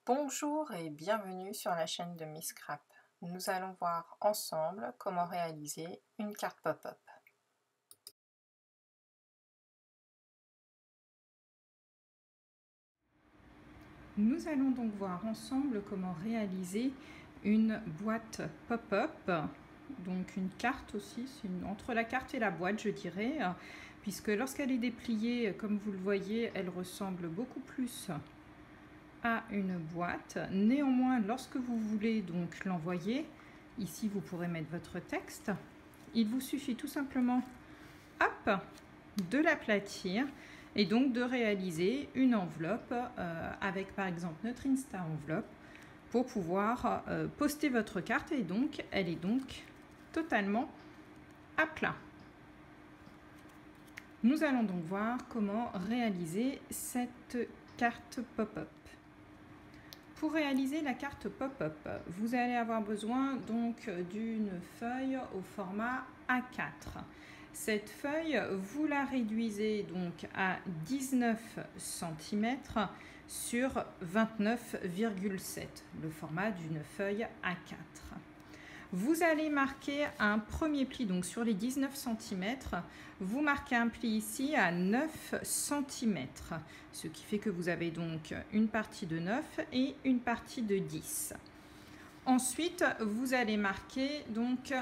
Bonjour et bienvenue sur la chaîne de Miss Scrap. Nous allons voir ensemble comment réaliser une carte pop-up. Nous allons donc voir ensemble comment réaliser une boîte pop-up, donc une carte aussi, entre la carte et la boîte je dirais, puisque lorsqu'elle est dépliée, comme vous le voyez, elle ressemble beaucoup plus à une boîte. Néanmoins, lorsque vous voulez donc l'envoyer, ici vous pourrez mettre votre texte, il vous suffit tout simplement hop, de l'aplatir et donc de réaliser une enveloppe avec par exemple notre Insta enveloppe pour pouvoir poster votre carte et donc elle est donc totalement à plat. Nous allons donc voir comment réaliser cette carte pop-up. Pour réaliser la carte pop-up, vous allez avoir besoin donc d'une feuille au format A4. Cette feuille, vous la réduisez donc à 19 cm sur 29,7, le format d'une feuille A4. Vous allez marquer un premier pli, donc sur les 19 cm, vous marquez un pli ici à 9 cm, ce qui fait que vous avez donc une partie de 9 et une partie de 10. Ensuite, vous allez marquer donc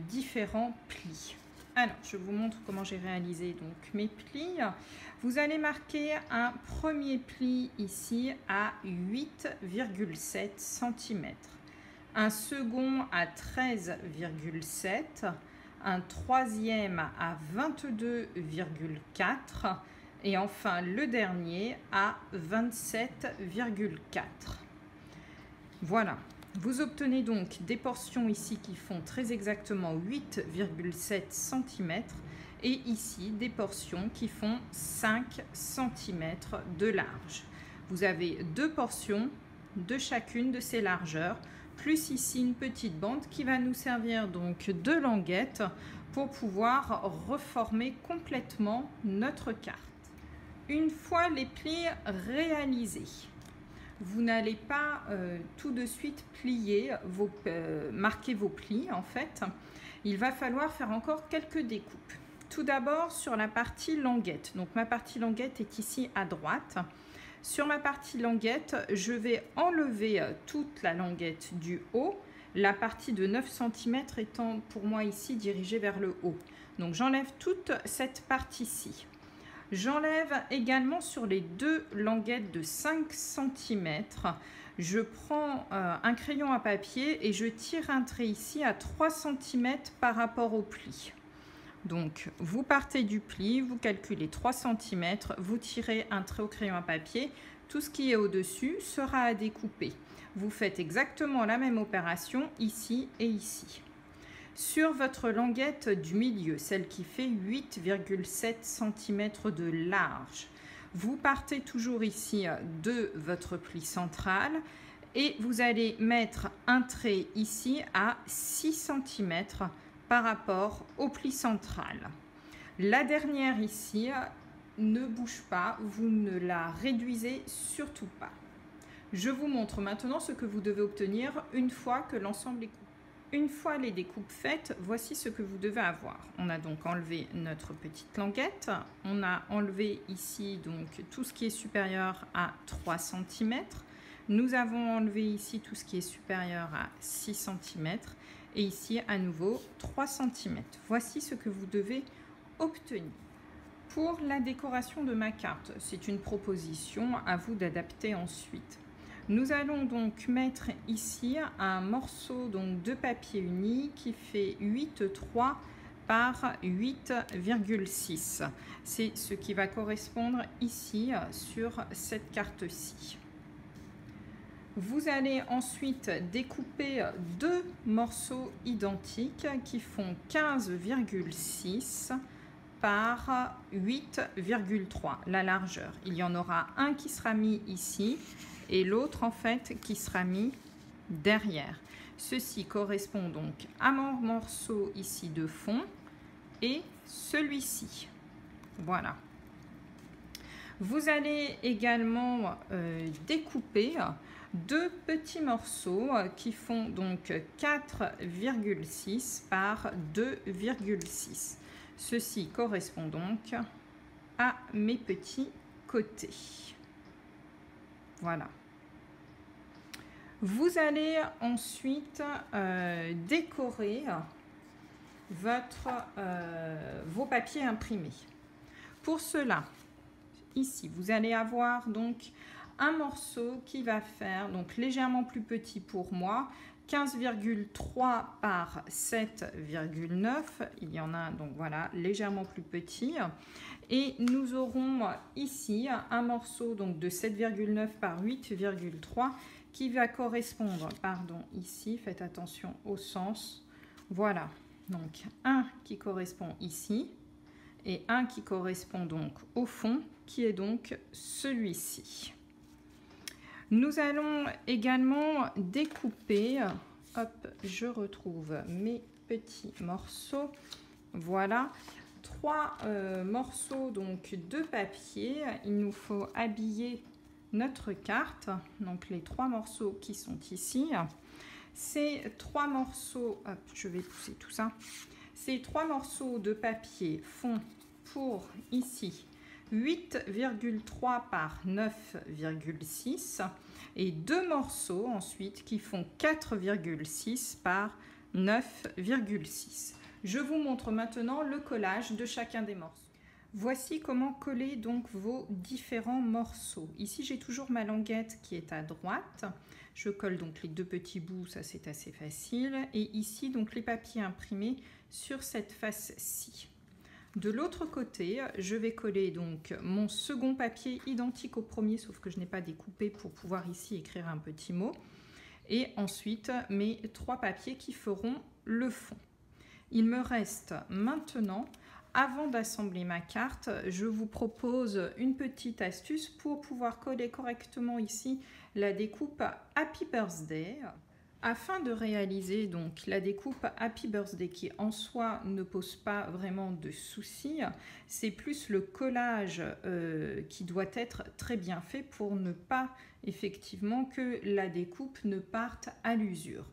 différents plis. Alors, je vous montre comment j'ai réalisé donc mes plis. Vous allez marquer un premier pli ici à 8,7 cm. Un second à 13,7, un troisième à 22,4 et enfin le dernier à 27,4. Voilà, vous obtenez donc des portions ici qui font très exactement 8,7 cm et ici des portions qui font 5 cm de large. Vous avez deux portions de chacune de ces largeurs, plus ici une petite bande qui va nous servir donc de languette pour pouvoir reformer complètement notre carte. Une fois les plis réalisés, vous n'allez pas tout de suite marquer vos plis en fait. Il va falloir faire encore quelques découpes. Tout d'abord sur la partie languette. Donc ma partie languette est ici à droite. Sur ma partie languette, je vais enlever toute la languette du haut, la partie de 9 cm étant pour moi ici dirigée vers le haut. Donc j'enlève toute cette partie-ci. J'enlève également sur les deux languettes de 5 cm. Je prends un crayon à papier et je tire un trait ici à 3 cm par rapport au pli. Donc, vous partez du pli, vous calculez 3 cm, vous tirez un trait au crayon à papier. Tout ce qui est au-dessus sera à découper. Vous faites exactement la même opération ici et ici. Sur votre languette du milieu, celle qui fait 8,7 cm de large, vous partez toujours ici de votre pli central et vous allez mettre un trait ici à 6 cm par rapport au pli central. La dernière ici ne bouge pas, vous ne la réduisez surtout pas. Je vous montre maintenant ce que vous devez obtenir une fois que l'ensemble est coupé. Une fois les découpes faites, voici ce que vous devez avoir. On a donc enlevé notre petite languette, on a enlevé ici donc tout ce qui est supérieur à 3 cm. Nous avons enlevé ici tout ce qui est supérieur à 6 cm et ici à nouveau 3 cm. Voici ce que vous devez obtenir. Pour la décoration de ma carte, c'est une proposition, à vous d'adapter ensuite. Nous allons donc mettre ici un morceau donc de papier uni qui fait 8,3 par 8,6. C'est ce qui va correspondre ici sur cette carte-ci. Vous allez ensuite découper deux morceaux identiques qui font 15,6 par 8,3 la largeur. Il y en aura un qui sera mis ici et l'autre en fait qui sera mis derrière. Ceci correspond donc à mon morceau ici de fond et celui-ci. Voilà. Vous allez également découper deux petits morceaux qui font donc 4,6 par 2,6. Ceci correspond donc à mes petits côtés. Voilà. Vous allez ensuite décorer vos papiers imprimés. Pour cela, ici, vous allez avoir donc un morceau qui va faire donc légèrement plus petit pour moi, 15,3 par 7,9. Il y en a donc voilà légèrement plus petit. Et nous aurons ici un morceau donc de 7,9 par 8,3 qui va correspondre, pardon, ici, faites attention au sens. Voilà, donc un qui correspond ici et un qui correspond donc au fond, qui est donc celui-ci. Nous allons également découper, hop, je retrouve mes petits morceaux, voilà, 3 morceaux donc de papier. Il nous faut habiller notre carte, donc les 3 morceaux qui sont ici. Ces 3 morceaux, hop, je vais pousser tout ça, ces 3 morceaux de papier font pour ici 8,3 par 9,6 et 2 morceaux ensuite qui font 4,6 par 9,6. Je vous montre maintenant le collage de chacun des morceaux. Voici comment coller donc vos différents morceaux. Ici j'ai toujours ma languette qui est à droite. Je colle donc les 2 petits bouts, ça c'est assez facile. Et ici donc les papiers imprimés sur cette face-ci. De l'autre côté, je vais coller donc mon second papier identique au premier, sauf que je n'ai pas découpé pour pouvoir ici écrire un petit mot. Et ensuite, mes 3 papiers qui feront le fond. Il me reste maintenant, avant d'assembler ma carte, je vous propose une petite astuce pour pouvoir coller correctement ici la découpe Happy Birthday. Afin de réaliser donc la découpe Happy Birthday qui en soi ne pose pas vraiment de soucis, c'est plus le collage qui doit être très bien fait pour ne pas effectivement que la découpe ne parte à l'usure.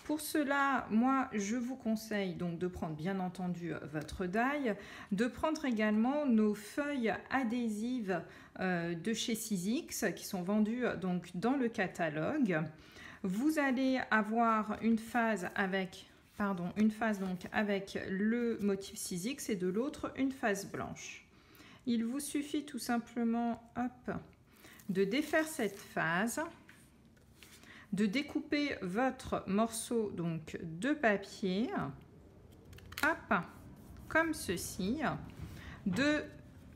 Pour cela, moi je vous conseille donc de prendre bien entendu votre die, de prendre également nos feuilles adhésives de chez Sizzix qui sont vendues donc dans le catalogue. Vous allez avoir une phase donc avec le motif Sizzix et de l'autre une phase blanche. Il vous suffit tout simplement hop, de défaire cette phase, de découper votre morceau donc de papier, hop, comme ceci,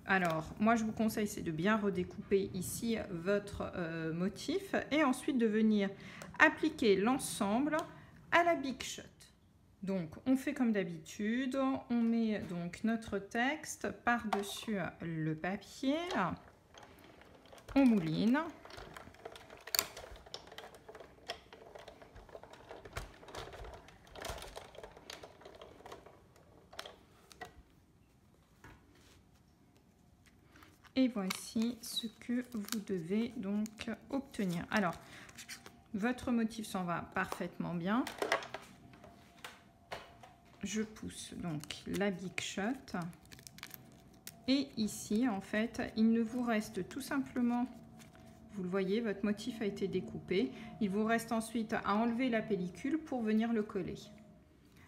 alors moi je vous conseille c'est de bien redécouper ici votre motif et ensuite de venir appliquer l'ensemble à la Big Shot. Donc on fait comme d'habitude, on met donc notre texte par-dessus le papier, on mouline. Et voici ce que vous devez donc obtenir. Alors, votre motif s'en va parfaitement bien. Je pousse donc la Big Shot. Et ici, en fait, il ne vous reste tout simplement, vous le voyez, votre motif a été découpé. Il vous reste ensuite à enlever la pellicule pour venir le coller.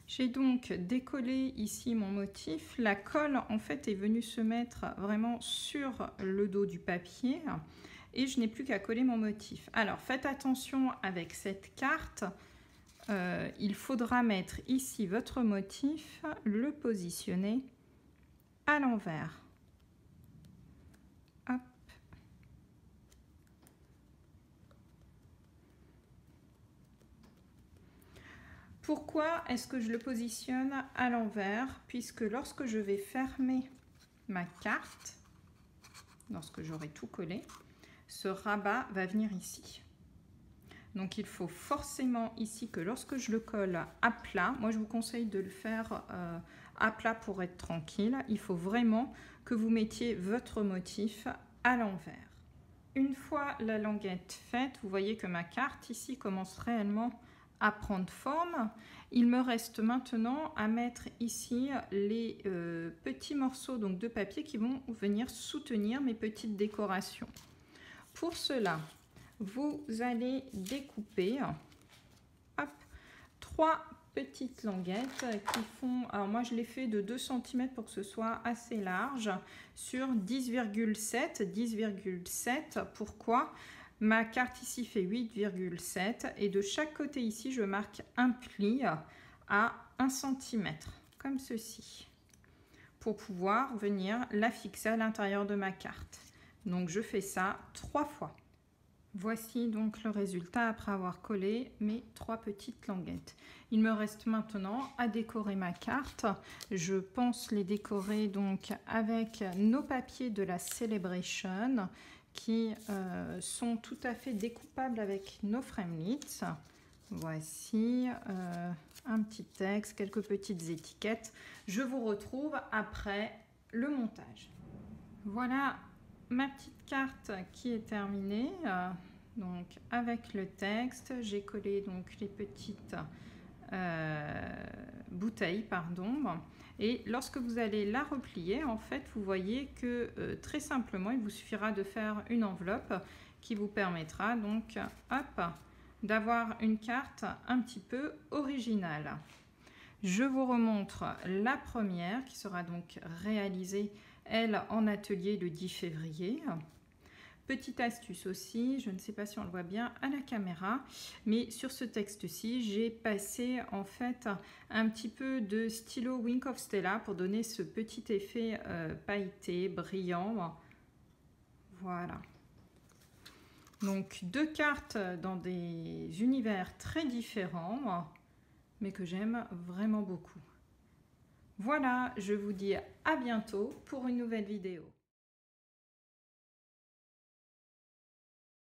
J'ai donc décollé ici mon motif. La colle en fait est venue se mettre vraiment sur le dos du papier et je n'ai plus qu'à coller mon motif. Alors faites attention avec cette carte, il faudra mettre ici votre motif, le positionner à l'envers. Hop. Pourquoi est-ce que je le positionne à l'envers? Puisque lorsque je vais fermer ma carte, lorsque j'aurai tout collé, ce rabat va venir ici. Donc il faut forcément ici que lorsque je le colle à plat, moi je vous conseille de le faire à plat pour être tranquille, il faut vraiment que vous mettiez votre motif à l'envers. Une fois la languette faite, vous voyez que ma carte ici commence réellement à prendre forme. Il me reste maintenant à mettre ici les petits morceaux donc, de papier qui vont venir soutenir mes petites décorations. Pour cela, vous allez découper 3 petites languettes qui font, alors moi je l'ai fait de 2 cm pour que ce soit assez large, sur 10,7. Pourquoi? Ma carte ici fait 8,7 et de chaque côté ici je marque un pli à 1 cm, comme ceci, pour pouvoir venir la fixer à l'intérieur de ma carte. Donc je fais ça 3 fois. Voici donc le résultat après avoir collé mes 3 petites languettes. Il me reste maintenant à décorer ma carte. Je pense les décorer donc avec nos papiers de la Celebration qui sont tout à fait découpables avec nos framelits. Voici un petit texte, quelques petites étiquettes. Je vous retrouve après le montage. Voilà ma petite carte qui est terminée. Donc avec le texte, j'ai collé donc les petites bouteilles, pardon. Et lorsque vous allez la replier, en fait, vous voyez que très simplement, il vous suffira de faire une enveloppe qui vous permettra donc, hop, d'avoir une carte un petit peu originale. Je vous remontre la première qui sera donc réalisée, elle, en atelier le 10 février. Petite astuce aussi, je ne sais pas si on le voit bien à la caméra, mais sur ce texte-ci, j'ai passé en fait un petit peu de stylo Wink of Stella pour donner ce petit effet pailleté, brillant. Voilà. Donc 2 cartes dans des univers très différents, mais que j'aime vraiment beaucoup. Voilà, je vous dis à bientôt pour une nouvelle vidéo.